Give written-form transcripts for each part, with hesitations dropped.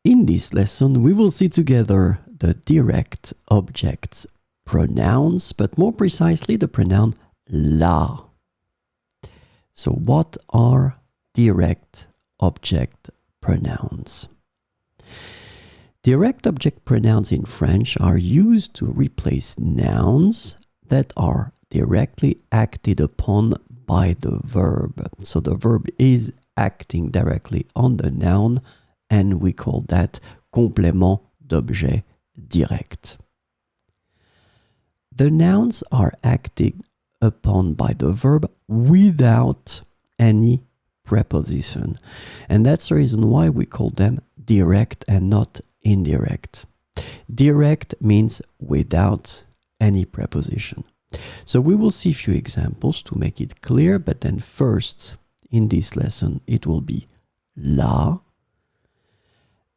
In this lesson, we will see together the direct object pronouns, but more precisely the pronoun la. So what are direct object pronouns? Direct object pronouns in French are used to replace nouns that are directly acted upon by the verb. So the verb is acting directly on the noun, and we call that complément d'objet direct. The nouns are acting upon by the verb without any preposition. And that's the reason why we call them direct and not indirect. Direct means without any preposition. So we will see a few examples to make it clear, but then first in this lesson it will be la,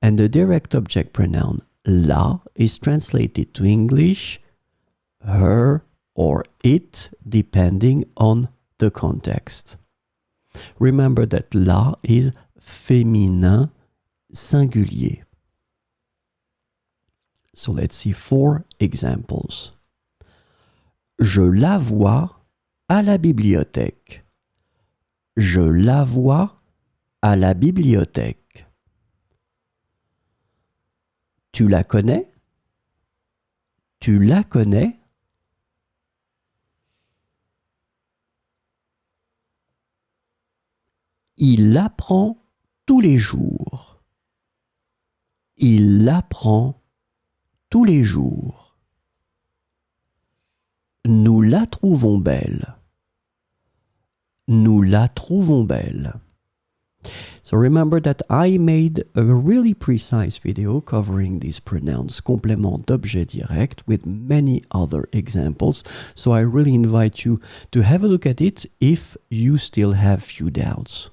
and the direct object pronoun la is translated to English her or it depending on the context. Remember that la is féminin singulier. So let's see 4 examples. Je la vois à la bibliothèque. Je la vois à la bibliothèque. Tu la connais? Tu la connais? Il l'apprend tous les jours. Il l'apprend tous les jours. Nous la trouvons belle. Nous la trouvons belle. So remember that I made a really precise video covering these pronouns complément d'objet direct with many other examples. So I really invite you to have a look at it if you still have few doubts.